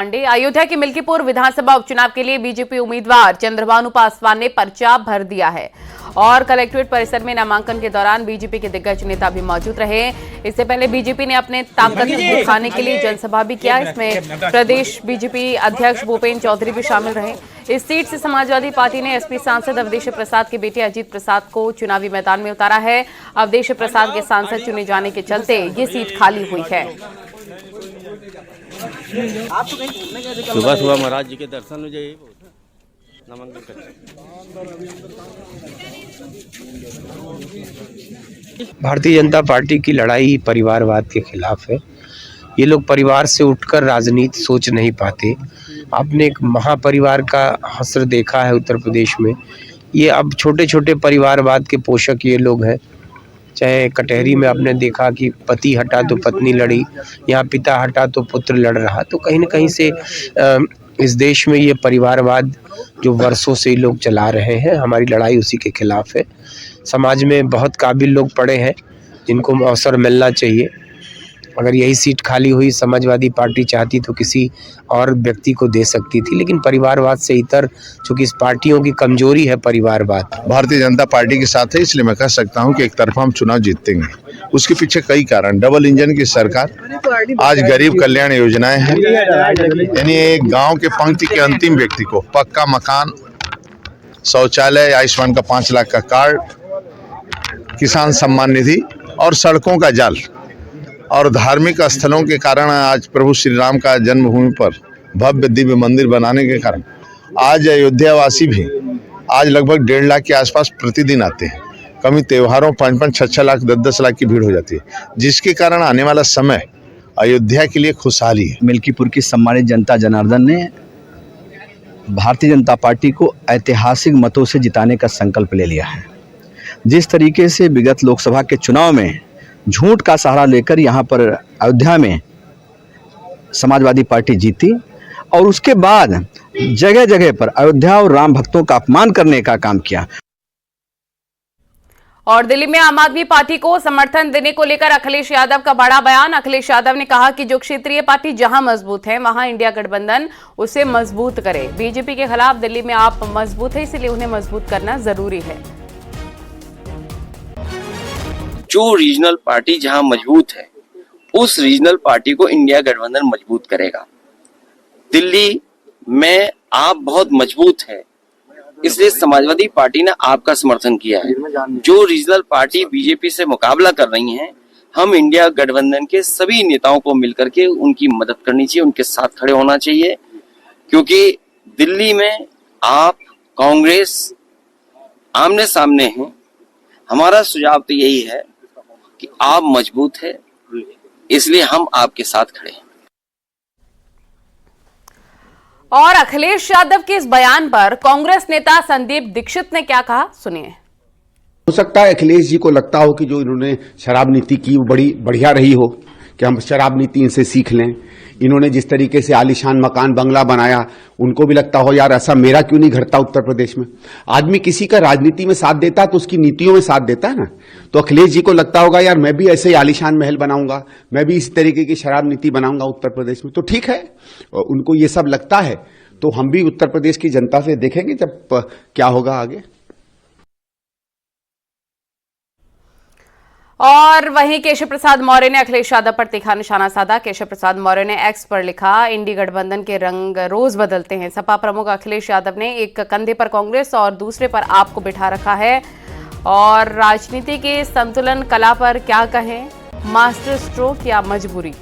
अयोध्या के मिल्कीपुर विधानसभा उपचुनाव के लिए बीजेपी उम्मीदवार चंद्रभानु पासवान ने पर्चा भर दिया है और कलेक्ट्रेट परिसर में नामांकन के दौरान बीजेपी के दिग्गज नेता भी मौजूद रहे। इससे पहले बीजेपी ने अपने ताकत दिखाने के लिए जनसभा भी किया। इसमें प्रदेश बीजेपी अध्यक्ष भूपेन्द्र चौधरी भी शामिल रहे। इस सीट से समाजवादी पार्टी ने एसपी सांसद अवधेश प्रसाद के बेटे अजीत प्रसाद को चुनावी मैदान में उतारा है। अवधेश प्रसाद के सांसद चुने जाने के चलते ये सीट खाली हुई है। सुबह सुबह महाराज जी के दर्शन हो जाइए, नामांकन कर। भारतीय जनता पार्टी की लड़ाई परिवारवाद के खिलाफ है। ये लोग परिवार से उठकर राजनीति सोच नहीं पाते। आपने एक महापरिवार का हसर देखा है उत्तर प्रदेश में। ये अब छोटे छोटे परिवारवाद के पोषक ये लोग हैं। चाहे कटहरी में आपने देखा कि पति हटा तो पत्नी लड़ी, यहाँ पिता हटा तो पुत्र लड़ रहा। तो कहीं न कहीं से इस देश में ये परिवारवाद जो वर्षों से लोग चला रहे हैं, हमारी लड़ाई उसी के खिलाफ है। समाज में बहुत काबिल लोग पड़े हैं जिनको अवसर मिलना चाहिए। अगर यही सीट खाली हुई, समाजवादी पार्टी चाहती तो किसी और व्यक्ति को दे सकती थी, लेकिन परिवारवाद से इतर, चूंकि इस पार्टियों की कमजोरी है परिवारवाद। भारतीय जनता पार्टी के साथ है, इसलिए मैं कह सकता हूं कि एक तरफा हम चुनाव जीतेंगे। उसके पीछे कई कारण। डबल इंजन की सरकार, आज गरीब कल्याण योजनाएं हैं, यानी एक गांव के पंक्ति के अंतिम व्यक्ति को पक्का मकान, शौचालय, आयुष्मान का 5 लाख का कार्ड, किसान सम्मान निधि और सड़कों का जाल और धार्मिक स्थलों के कारण आज प्रभु श्री राम का जन्मभूमि पर भव्य दिव्य मंदिर बनाने के कारण आज अयोध्या वासी भी आज लगभग 1.5 लाख के आसपास प्रतिदिन आते हैं। कभी त्योहारों 5-5, 6-6 लाख, 10-10 लाख की भीड़ हो जाती है, जिसके कारण आने वाला समय अयोध्या के लिए खुशहाली है। मिल्कीपुर की सम्मानित जनता जनार्दन ने भारतीय जनता पार्टी को ऐतिहासिक मतों से जिताने का संकल्प ले लिया है। जिस तरीके से विगत लोकसभा के चुनाव में झूठ का सहारा लेकर यहाँ पर अयोध्या में समाजवादी पार्टी जीती और उसके बाद जगह जगह पर अयोध्या और राम भक्तों का अपमान करने का काम किया। और दिल्ली में आम आदमी पार्टी को समर्थन देने को लेकर अखिलेश यादव का बड़ा बयान। अखिलेश यादव ने कहा कि जो क्षेत्रीय पार्टी जहां मजबूत है वहां इंडिया गठबंधन उसे मजबूत करे। बीजेपी के खिलाफ दिल्ली में आप मजबूत है, इसलिए उन्हें मजबूत करना जरूरी है। जो रीजनल पार्टी जहां मजबूत है, उस रीजनल पार्टी को इंडिया गठबंधन मजबूत करेगा। दिल्ली में आप बहुत मजबूत है, इसलिए समाजवादी पार्टी ने आपका समर्थन किया है। जो रीजनल पार्टी बीजेपी से मुकाबला कर रही हैं, हम इंडिया गठबंधन के सभी नेताओं को मिलकर के उनकी मदद करनी चाहिए, उनके साथ खड़े होना चाहिए, क्योंकि दिल्ली में आप कांग्रेस आमने सामने हैं। हमारा सुझाव तो यही है कि आप मजबूत है, इसलिए हम आपके साथ खड़े हैं। और अखिलेश यादव के इस बयान पर कांग्रेस नेता संदीप दीक्षित ने क्या कहा, सुनिए। हो सकता है अखिलेश जी को लगता हो कि जो इन्होंने शराब नीति की वो बड़ी बढ़िया रही हो, कि हम शराब नीति इनसे सीख लें। इन्होंने जिस तरीके से आलीशान मकान बंगला बनाया, उनको भी लगता हो यार ऐसा मेरा क्यों नहीं घटता उत्तर प्रदेश में। आदमी किसी का राजनीति में साथ देता है तो उसकी नीतियों में साथ देता है ना। तो अखिलेश जी को लगता होगा यार मैं भी ऐसे ही आलीशान महल बनाऊंगा, मैं भी इस तरीके की शराब नीति बनाऊंगा उत्तर प्रदेश में। तो ठीक है, उनको ये सब लगता है, तो हम भी उत्तर प्रदेश की जनता से देखेंगे जब क्या होगा आगे। और वहीं केशव प्रसाद मौर्य ने अखिलेश यादव पर तीखा निशाना साधा। केशव प्रसाद मौर्य ने एक्स पर लिखा, इंडी गठबंधन के रंग रोज बदलते हैं। सपा प्रमुख अखिलेश यादव ने एक कंधे पर कांग्रेस और दूसरे पर आप को बिठा रखा है। और राजनीति के संतुलन कला पर क्या कहें, मास्टर स्ट्रोक या मजबूरी।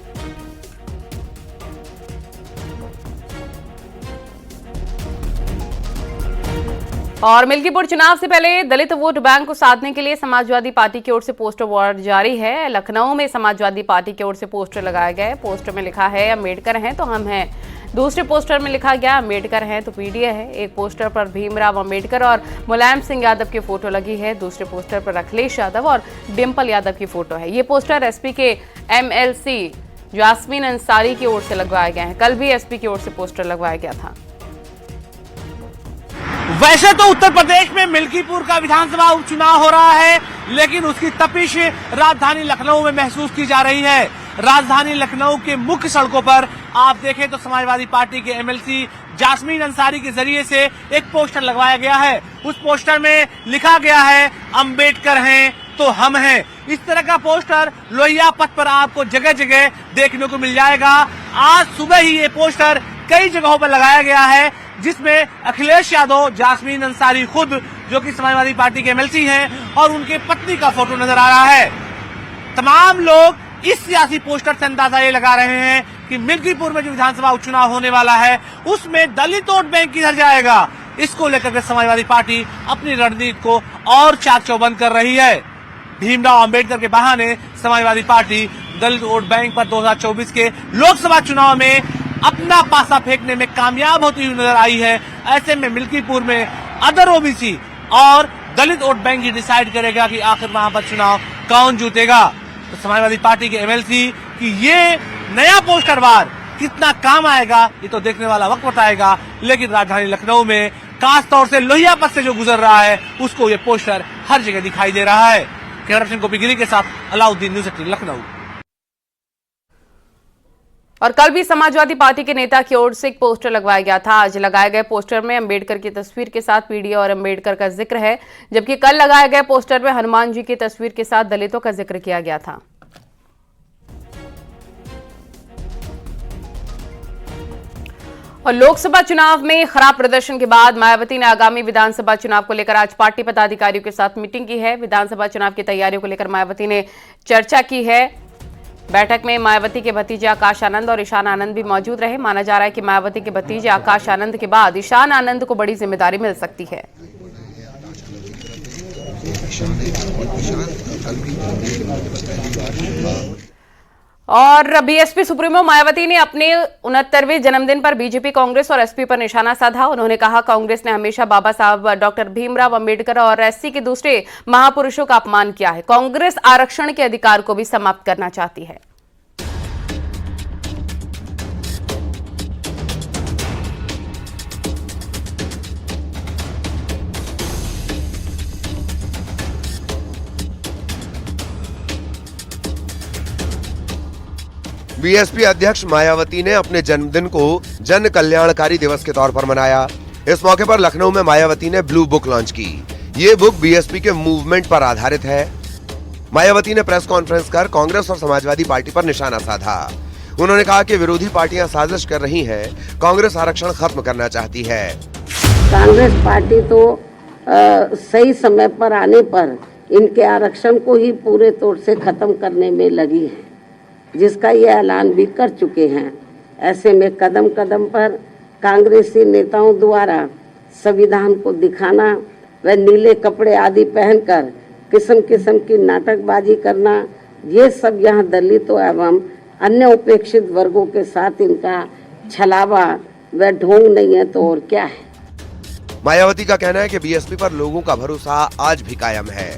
और मिल्कीपुर चुनाव से पहले दलित वोट बैंक को साधने के लिए समाजवादी पार्टी की ओर से पोस्टर वॉर जारी है। लखनऊ में समाजवादी पार्टी की ओर से पोस्टर लगाए गए। पोस्टर में लिखा है अम्बेडकर हैं तो हम हैं। दूसरे पोस्टर में लिखा गया अम्बेडकर हैं तो पीडीए है। एक पोस्टर पर भीमराव अम्बेडकर और मुलायम सिंह यादव की फोटो लगी है। दूसरे पोस्टर पर अखिलेश यादव और डिम्पल यादव की फोटो है। ये पोस्टर एसपी के एमएलसी जास्मीन अंसारी की ओर से लगवाए गए हैं। कल भी एसपी की ओर से पोस्टर लगवाया गया था। वैसे तो उत्तर प्रदेश में मिल्कीपुर का विधानसभा उपचुनाव हो रहा है, लेकिन उसकी तपिश राजधानी लखनऊ में महसूस की जा रही है। राजधानी लखनऊ के मुख्य सड़कों पर आप देखें तो समाजवादी पार्टी के एमएलसी जास्मीन अंसारी के जरिए से एक पोस्टर लगवाया गया है। उस पोस्टर में लिखा गया है, अंबेडकर हैं तो हम हैं। इस तरह का पोस्टर लोहिया पथ पर आपको जगह जगह देखने को मिल जाएगा। आज सुबह ही ये पोस्टर कई जगहों पर लगाया गया है, जिसमें अखिलेश यादव, जास्मीन अंसारी खुद जो कि समाजवादी पार्टी के एमएलसी हैं, और उनके पत्नी का फोटो नजर आ रहा है। तमाम लोग इस सियासी पोस्टर से अंदाजा ये लगा रहे हैं कि मिल्कीपुर में जो विधानसभा उपचुनाव होने वाला है उसमें दलित वोट बैंक किधर जाएगा, इसको लेकर के समाजवादी पार्टी अपनी रणनीति को और चाक चौबंद कर रही है। भीमराव अंबेडकर के बहाने समाजवादी पार्टी दलित वोट बैंक पर 2024 के लोकसभा चुनाव में अपना पासा फेंकने में कामयाब होती हुई नजर आई है। ऐसे में मिल्कीपुर में अदर ओबीसी और दलित वोट बैंक ही डिसाइड करेगा कि आखिर वहां पर चुनाव कौन जीतेगा। तो समाजवादी पार्टी के एमएलसी की ये नया पोस्टर वार कितना काम आएगा ये तो देखने वाला वक्त बताएगा। लेकिन राजधानी लखनऊ में खास तौर से लोहिया पथ से जो गुजर रहा है उसको ये पोस्टर हर जगह दिखाई दे रहा है। कैमरा पर्सन गोपी गिरी के साथ अलाउद्दीन, न्यूज़ 18 लखनऊ। और कल भी समाजवादी पार्टी के नेता की ओर से एक पोस्टर लगवाया गया था। आज लगाए गए पोस्टर में अंबेडकर की तस्वीर के साथ पीडीए और अंबेडकर का जिक्र है, जबकि कल लगाए गए पोस्टर में हनुमान जी की तस्वीर के साथ दलितों का जिक्र किया गया था। और लोकसभा चुनाव में खराब प्रदर्शन के बाद मायावती ने आगामी विधानसभा चुनाव को लेकर आज पार्टी पदाधिकारियों के साथ मीटिंग की है। विधानसभा चुनाव की तैयारियों को लेकर मायावती ने चर्चा की है। बैठक में मायावती के भतीजे आकाश आनंद और ईशान आनंद भी मौजूद रहे। माना जा रहा है कि मायावती के भतीजे आकाश आनंद के बाद ईशान आनंद को बड़ी जिम्मेदारी मिल सकती है। और बीएसपी सुप्रीमो मायावती ने अपने 69वें जन्मदिन पर बीजेपी, कांग्रेस और एसपी पर निशाना साधा। उन्होंने कहा, कांग्रेस ने हमेशा बाबा साहब डॉक्टर भीमराव अंबेडकर और एससी के दूसरे महापुरुषों का अपमान किया है। कांग्रेस आरक्षण के अधिकार को भी समाप्त करना चाहती है। बीएसपी अध्यक्ष मायावती ने अपने जन्मदिन को जन कल्याणकारी दिवस के तौर पर मनाया। इस मौके पर लखनऊ में मायावती ने ब्लू बुक लॉन्च की। ये बुक बीएसपी के मूवमेंट पर आधारित है। मायावती ने प्रेस कॉन्फ्रेंस कर कांग्रेस और समाजवादी पार्टी पर निशाना साधा। उन्होंने कहा कि विरोधी पार्टियां साजिश कर रही हैं, कांग्रेस आरक्षण खत्म करना चाहती है। कांग्रेस पार्टी तो सही समय पर आने पर इनके आरक्षण को ही पूरे तौर से खत्म करने में लगी है, जिसका ये ऐलान भी कर चुके हैं। ऐसे में कदम कदम पर कांग्रेसी नेताओं द्वारा संविधान को दिखाना व नीले कपड़े आदि पहनकर किस्म किस्म की नाटकबाजी करना, ये सब यहाँ दलितों एवं अन्य उपेक्षित वर्गों के साथ इनका छलावा व ढोंग नहीं है तो और क्या है। मायावती का कहना है कि बीएसपी पर लोगों का भरोसा आज भी कायम है।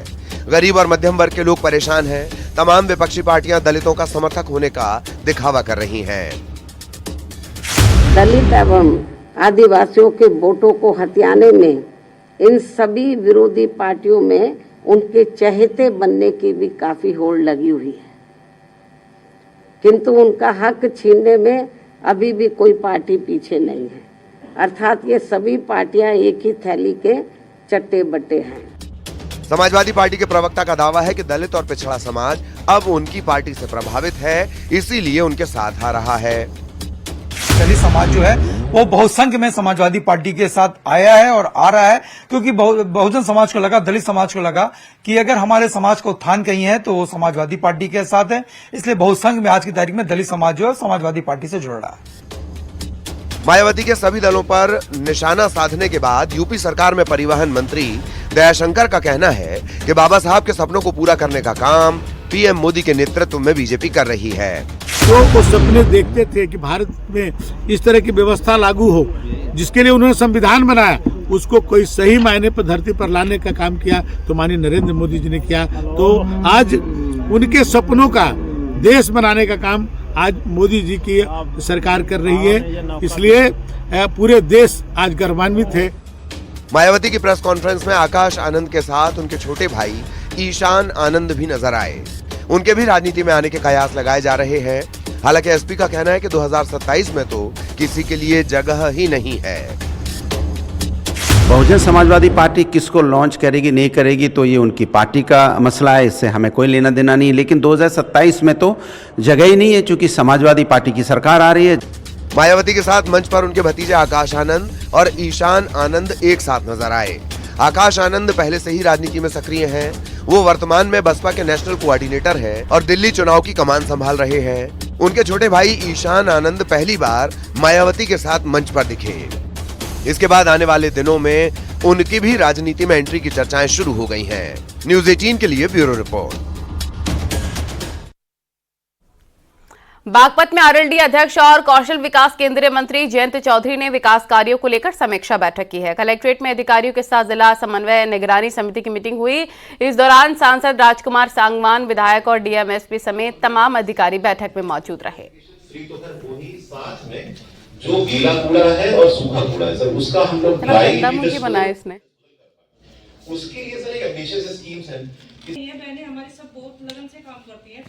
गरीब और मध्यम वर्ग के लोग परेशान हैं। तमाम विपक्षी पार्टियां दलितों का समर्थक होने का दिखावा कर रही हैं। दलित एवं आदिवासियों के वोटों को हथियाने में इन सभी विरोधी पार्टियों में उनके चहेते बनने की भी काफी होड़ लगी हुई है, किंतु उनका हक छीनने में अभी भी कोई पार्टी पीछे नहीं है। अर्थात ये सभी पार्टियां एक ही थैली के चट्टे बट्टे हैं। समाजवादी पार्टी के प्रवक्ता का दावा है कि दलित और पिछड़ा समाज अब उनकी पार्टी से प्रभावित है, इसीलिए उनके साथ आ रहा है। दलित समाज जो है वो बहुसंख्य में समाजवादी पार्टी के साथ आया है और आ रहा है, क्योंकि बहुजन समाज को लगा, दलित समाज को लगा कि अगर हमारे समाज का उत्थान कहीं है तो वो समाजवादी पार्टी के साथ है। इसलिए बहुसंख्य में आज की तारीख में दलित समाज जो है समाजवादी पार्टी से जुड़ रहा है। मायावती के सभी दलों पर निशाना साधने के बाद यूपी सरकार में परिवहन मंत्री दयाशंकर का कहना है कि बाबा साहब के सपनों को पूरा करने का काम पीएम मोदी के नेतृत्व में बीजेपी कर रही है। जो वो सपने देखते थे कि भारत में इस तरह की व्यवस्था लागू हो, जिसके लिए उन्होंने संविधान बनाया, उसको कोई सही मायने पर धरती पर लाने का काम किया तो माननीय नरेंद्र मोदी जी ने किया। तो आज उनके सपनों का देश बनाने का काम आज मोदी जी की सरकार कर रही है, इसलिए पूरे देश आज गौरवान्वित है। मायावती की प्रेस कॉन्फ्रेंस में आकाश आनंद के साथ उनके छोटे भाई ईशान आनंद भी नजर आए। उनके भी राजनीति में आने के कयास लगाए जा रहे हैं। हालांकि एसपी का कहना है कि 2027 में तो किसी के लिए जगह ही नहीं है। बहुजन समाजवादी पार्टी किसको लॉन्च करेगी नहीं करेगी तो ये उनकी पार्टी का मसला है, इससे हमें कोई लेना देना नहीं। लेकिन 2027 में तो जगह ही नहीं है, क्योंकि समाजवादी पार्टी की सरकार आ रही है। मायावती के साथ मंच पर उनके भतीजे आकाश आनंद और ईशान आनंद एक साथ नजर आए। आकाश आनंद पहले से ही राजनीति में सक्रिय हैं। वो वर्तमान में बसपा के नेशनल कोऑर्डिनेटर हैं और दिल्ली चुनाव की कमान संभाल रहे हैं। उनके छोटे भाई ईशान आनंद पहली बार मायावती के साथ मंच पर दिखे। इसके बाद आने वाले दिनों में उनकी भी राजनीति में एंट्री की चर्चाएं शुरू हो गई हैं। न्यूज़ 18 के लिए ब्यूरो रिपोर्ट। बागपत में आरएलडी अध्यक्ष और कौशल विकास केंद्रीय मंत्री जयंत चौधरी ने विकास कार्यों को लेकर समीक्षा बैठक की है। कलेक्ट्रेट में अधिकारियों के साथ जिला समन्वय निगरानी समिति की मीटिंग हुई। इस दौरान सांसद राजकुमार सांगवान, विधायक और डीएमएसपी समेत तमाम अधिकारी बैठक में मौजूद रहे। जो गीला कूड़ा है और सूखा कूड़ा है सर, उसका हम लोग बनाया इसने, उसके लिए सर एक एम्बिशियस स्कीम्स हैं। ये बहनें हमारी सब बहुत लगन से काम करती हैं।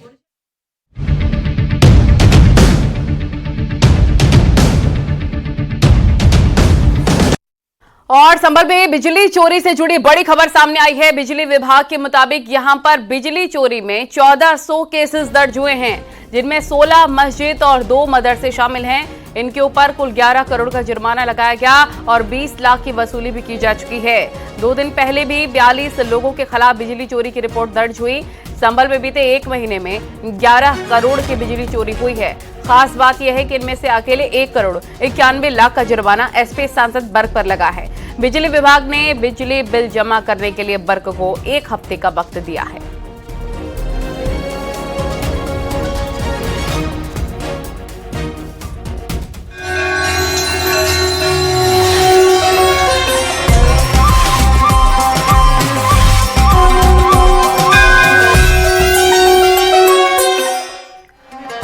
और संभल में बिजली चोरी से जुड़ी बड़ी खबर सामने आई है। बिजली विभाग के मुताबिक यहां पर बिजली चोरी में 1400 केसेस दर्ज हुए हैं, जिनमें 16 मस्जिद और 2 मदरसे शामिल हैं। इनके ऊपर कुल 11 करोड़ का जुर्माना लगाया गया और 20 लाख की वसूली भी की जा चुकी है। 2 दिन पहले भी 42 लोगों के खिलाफ बिजली चोरी की रिपोर्ट दर्ज हुई। संभल में बीते 1 महीने में 11 करोड़ की बिजली चोरी हुई है। खास बात यह है कि इनमें से अकेले 1 करोड़ 91 लाख का जुर्माना एसपी सांसद बर्क पर लगा है। बिजली विभाग ने बिजली बिल जमा करने के लिए बर्क को 1 हफ्ते का वक्त दिया है।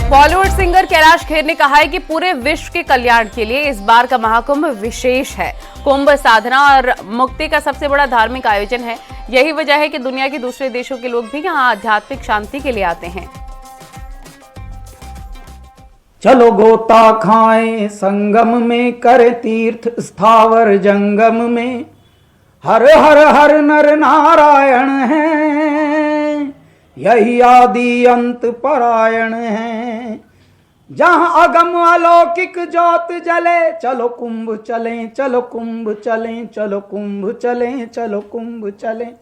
बॉलीवुड सिंगर कैलाश खेर ने कहा है कि पूरे विश्व के कल्याण के लिए इस बार का महाकुंभ विशेष है। कुंभ साधना और मुक्ति का सबसे बड़ा धार्मिक आयोजन है। यही वजह है कि दुनिया के दूसरे देशों के लोग भी यहाँ आध्यात्मिक शांति के लिए आते हैं। चलो गोता खाएं संगम में, करे तीर्थ स्थावर जंगम में। हर हर हर नर नारायण है, यही आदि अंत परायण है। जहां अगम अलौकिक ज्योत जले, चलो कुंभ चलें, चलो कुंभ चलें, चलो कुंभ चलें, चलो कुंभ चलें,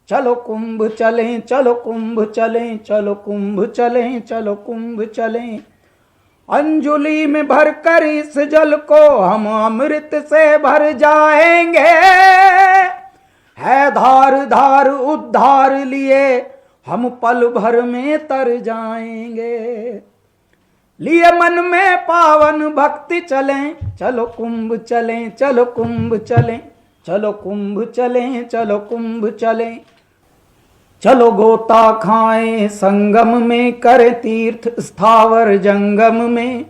चलो कुंभ चलें, चलो कुंभ चलें, चलो कुंभ चलें, चलो कुंभ चलें। अंजुलि में भरकर इस जल को हम अमृत से भर जाएंगे। है धार धार उद्धार लिए हम पल भर में तर जाएंगे। लिए मन में पावन भक्ति चलें, चलो कुंभ चलें, चलो कुंभ चलें, चलो कुंभ चलें, चलो कुंभ चलें। चलो गोता खाएं संगम में, करे तीर्थ स्थावर जंगम में।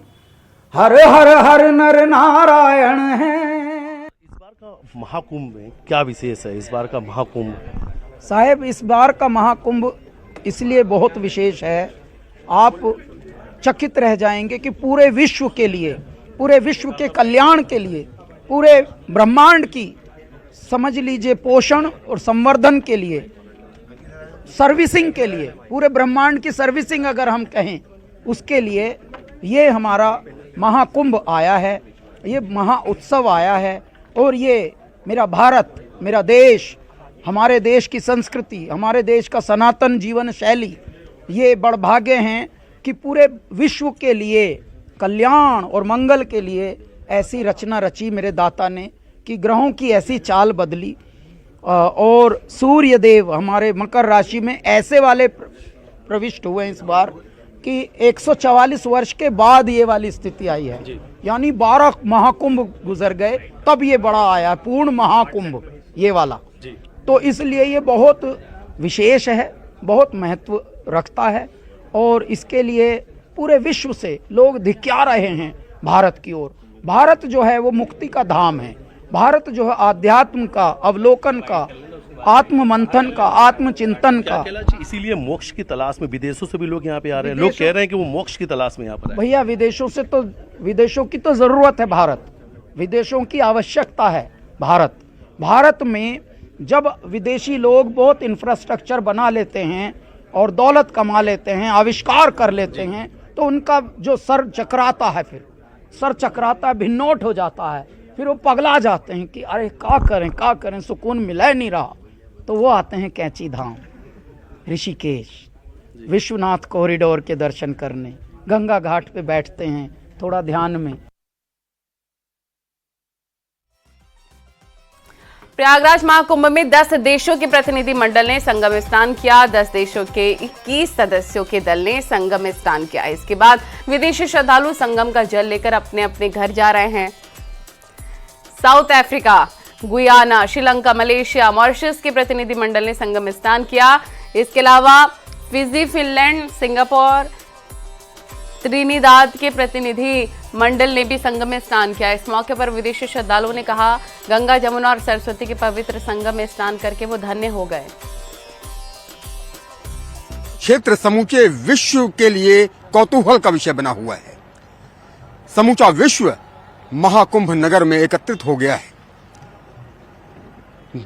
हर हर हर नर नारायण है। इस बार का महाकुंभ में क्या विशेष है? इस बार का महाकुंभ साहब, इस बार का महाकुंभ इसलिए बहुत विशेष है, आप चकित रह जाएंगे कि पूरे विश्व के लिए, पूरे विश्व के कल्याण के लिए, पूरे ब्रह्मांड की समझ लीजिए पोषण और संवर्धन के लिए, सर्विसिंग के लिए, पूरे ब्रह्मांड की सर्विसिंग अगर हम कहें, उसके लिए ये हमारा महाकुंभ आया है, ये महा उत्सव आया है। और ये मेरा भारत, मेरा देश, हमारे देश की संस्कृति, हमारे देश का सनातन जीवन शैली, ये बड़भाग्य हैं कि पूरे विश्व के लिए कल्याण और मंगल के लिए ऐसी रचना रची मेरे दाता ने कि ग्रहों की ऐसी चाल बदली और सूर्य देव हमारे मकर राशि में ऐसे वाले प्रविष्ट हुए हैं इस बार कि 144 वर्ष के बाद ये वाली स्थिति आई है। यानी 12 महाकुंभ गुजर गए तब ये बड़ा आया, पूर्ण महाकुंभ ये वाला। तो इसलिए ये बहुत विशेष है, बहुत महत्व रखता है और इसके लिए पूरे विश्व से लोग धिक्या रहे हैं भारत की ओर। भारत जो है वो मुक्ति का धाम है, भारत जो है आध्यात्म का, अवलोकन का, आत्म मंथन का, आत्मचिंतन का। इसीलिए मोक्ष की तलाश में विदेशों से भी लोग यहाँ पे आ रहे हैं। लोग कह रहे हैं कि वो मोक्ष की तलाश में यहाँ पर आए। भैया विदेशों की तो जरूरत है, भारत विदेशों की आवश्यकता है। भारत में जब विदेशी लोग बहुत इंफ्रास्ट्रक्चर बना लेते हैं और दौलत कमा लेते हैं, आविष्कार कर लेते हैं, तो उनका जो सर चकराता है, फिर सर चकराता है, भिन्नोट हो जाता है, फिर वो पगला जाते हैं कि अरे क्या करें, सुकून मिला नहीं रहा। तो वो आते हैं कैंची धाम, ऋषिकेश, विश्वनाथ कॉरिडोर के दर्शन करने, गंगा घाट पे बैठते हैं थोड़ा ध्यान में। प्रयागराज महाकुंभ में 10 देशों के प्रतिनिधि मंडल ने संगम स्नान किया। 10 देशों के 21 सदस्यों के दल ने संगम स्नान किया। इसके बाद विदेशी श्रद्धालु संगम का जल लेकर अपने अपने घर जा रहे हैं। South Africa, Guyana, Sri Lanka, Malaysia, Mauritius के प्रतिनिधि मंडल ने संगम स्नान किया। इसके अलावा फिजी, फिनलैंड, सिंगापुर, त्रिनिदाद के प्रतिनिधि मंडल ने भी संगम में स्नान किया। इस मौके पर विदेशी श्रद्धालुओं ने कहा, गंगा, जमुना और सरस्वती के पवित्र संगम में स्नान करके वो धन्य हो गए। क्षेत्र समूचे विश्व के लिए कौतूहल का विषय बना हुआ है। समूचा विश्व महाकुंभ नगर में एकत्रित हो गया है।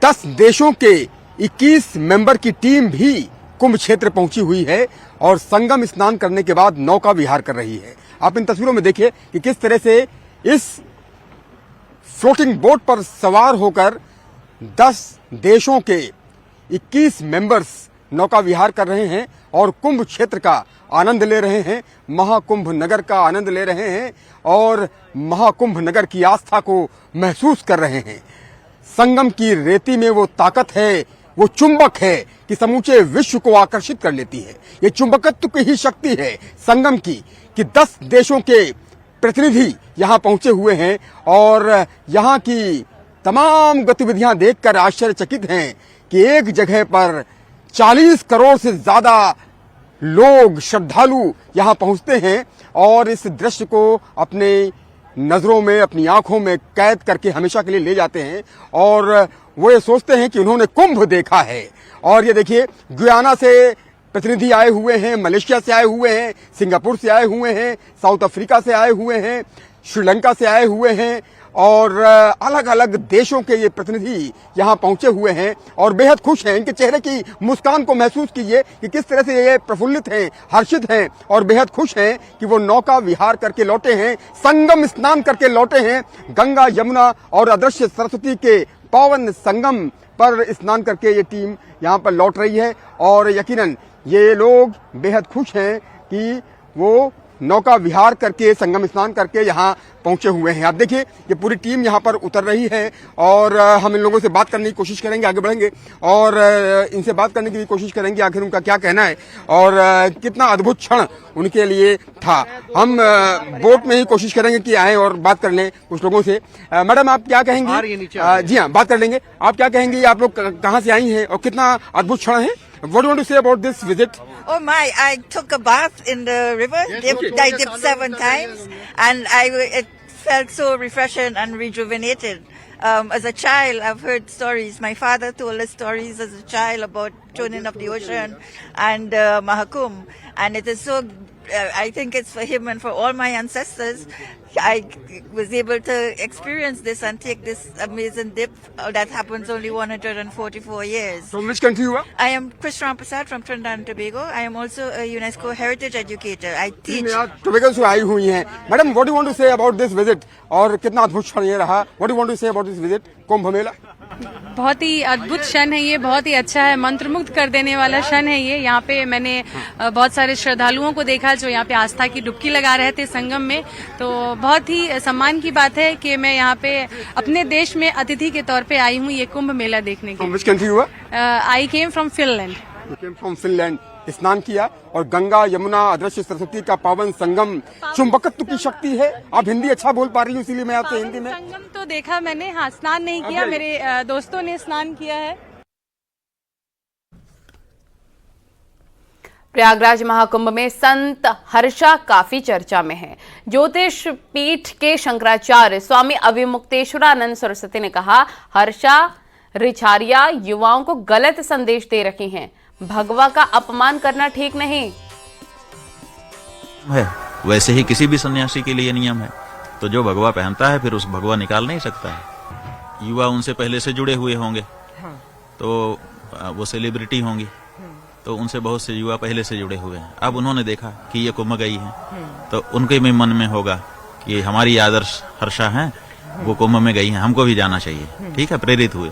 10 देशों के 21 मेंबर की टीम भी कुंभ क्षेत्र पहुंची हुई है और संगम स्नान करने के बाद नौका विहार कर रही है। आप इन तस्वीरों में देखिए कि किस तरह से इस फ्लोटिंग बोट पर सवार होकर 10 देशों के 21 मेंबर्स नौका विहार कर रहे हैं और कुंभ क्षेत्र का आनंद ले रहे हैं, महाकुंभ नगर का आनंद ले रहे हैं और महाकुंभ नगर की आस्था को महसूस कर रहे हैं। संगम की रेती में वो ताकत है, वो चुंबक है कि समूचे विश्व को आकर्षित कर लेती है। ये चुंबकत्व की ही शक्ति है संगम की कि 10 देशों के प्रतिनिधि यहाँ पहुंचे हुए हैं और यहाँ की तमाम गतिविधियां देखकर आश्चर्यचकित हैं कि एक जगह पर 40 करोड़ से ज्यादा लोग, श्रद्धालु यहाँ पहुंचते हैं और इस दृश्य को अपने नजरों में, अपनी आंखों में कैद करके हमेशा के लिए ले जाते हैं और वो ये सोचते हैं कि उन्होंने कुंभ देखा है। और ये देखिए, गुयाना से प्रतिनिधि आए हुए हैं, मलेशिया से आए हुए हैं, सिंगापुर से आए हुए हैं, साउथ अफ्रीका से आए हुए हैं, श्रीलंका से आए हुए हैं और अलग अलग देशों के ये प्रतिनिधि यहाँ पहुंचे हुए हैं और बेहद खुश हैं। इनके चेहरे की मुस्कान को महसूस कीजिए कि किस तरह से ये प्रफुल्लित हैं, हर्षित हैं और बेहद खुश हैं कि वो नौका विहार करके लौटे हैं, संगम स्नान करके लौटे हैं। गंगा, यमुना और अदृश्य सरस्वती के पावन संगम पर स्नान करके ये टीम यहाँ पर लौट रही है और यकीनन ये लोग बेहद खुश हैं कि वो नौका विहार करके, संगम स्नान करके यहाँ पहुंचे हुए हैं। आप देखिए, ये पूरी टीम यहाँ पर उतर रही है और हम इन लोगों से बात करने की कोशिश करेंगे, आगे बढ़ेंगे और इनसे बात करने की भी कोशिश करेंगे आखिर उनका क्या कहना है और कितना अद्भुत क्षण उनके लिए था। हम बोट में ही कोशिश करेंगे कि आए और बात कर लें कुछ लोगों से। मैडम, आप क्या कहेंगी? जी हाँ, बात कर लेंगे। आप क्या कहेंगी? आप लोग कहाँ से आई हैं और कितना अद्भुत क्षण है? What do you want to say about this visit? Oh my, I took a bath in the river. I dipped 7 times and it felt so refreshing and rejuvenated. As a child, I've heard stories. My father told us stories as a child about tuning of the ocean and Mahakumbh. And it is so, I think it's for him and for all my ancestors. I was able to experience this and take this amazing dip that happens only 144 years. From which country you are? I am Chris Rampersad from Trinidad and Tobago. I am also a UNESCO Heritage Educator. I teach. Tobago से आई हुई हैं। Madam, what do you want to say about this visit? और कितना अद्भुत क्षण ये रहा? What do you want to say about this visit? Kumbh Mela? बहुत ही अद्भुत क्षण है ये, बहुत ही अच्छा है, मंत्रमुग्ध कर देने वाला क्षण है ये। यहाँ पे मैंने बहुत सारे श्रद्धालुओं को देखा जो यहाँ पे आस्था की डुबकी लगा रहे थे संगम में। तो बहुत ही सम्मान की बात है कि मैं यहाँ पे अपने देश में अतिथि के तौर पे आई हूँ ये कुंभ मेला देखने के। Which country you are? I came from Finland. You came from Finland. स्नान किया और गंगा, यमुना, अदृश्य सरस्वती का पावन संगम, चुंबकत्व की शक्ति है। आप हिंदी अच्छा बोल पा रही हो, इसीलिए मैं आपसे हिंदी में। संगम तो देखा मैंने, हाँ, स्नान नहीं किया, मेरे दोस्तों ने स्नान किया है। प्रयागराज महाकुंभ में संत हर्षा काफी चर्चा में है। ज्योतिष पीठ के शंकराचार्य स्वामी अविमुक्तेश्वरानंद सरस्वती ने कहा, हर्षा रिछारिया युवाओं को गलत संदेश दे रही हैं। भगवा का अपमान करना ठीक नहीं है। वैसे ही किसी भी सन्यासी के लिए नियम है, तो जो भगवा पहनता है फिर उस भगवा निकाल नहीं सकता है। युवा उनसे पहले से जुड़े हुए होंगे, तो वो सेलिब्रिटी होंगी, तो उनसे बहुत से युवा पहले से जुड़े हुए हैं। अब उन्होंने देखा कि ये कुंभ गई है, तो उनके भी मन में होगा कि हमारी आदर्श हर्षा है, वो कुंभ में गई है, हमको भी जाना चाहिए। ठीक है, प्रेरित हुए।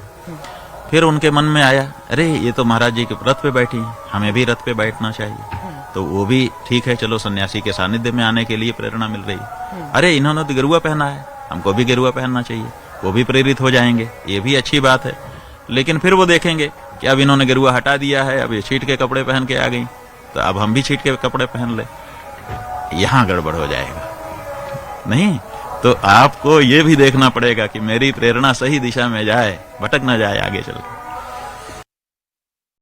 फिर उनके मन में आया, अरे ये तो महाराज जी के रथ पे बैठी हैं, हमें भी रथ पे बैठना चाहिए। तो वो भी ठीक है, चलो सन्यासी के सानिध्य में आने के लिए प्रेरणा मिल रही है। अरे इन्होंने तो गेरुआ पहना है, हमको भी गेरुआ पहनना चाहिए, वो भी प्रेरित हो जाएंगे, ये भी अच्छी बात है। लेकिन फिर वो देखेंगे कि अब इन्होंने गेरुआ हटा दिया है, अब ये छीट के कपड़े पहन के आ गई, तो अब हम भी छीट के कपड़े पहन ले, यहाँ गड़बड़ हो जाएगा। नहीं, तो आपको ये भी देखना पड़ेगा कि मेरी प्रेरणा सही दिशा में जाए, भटक ना जाए आगे चल।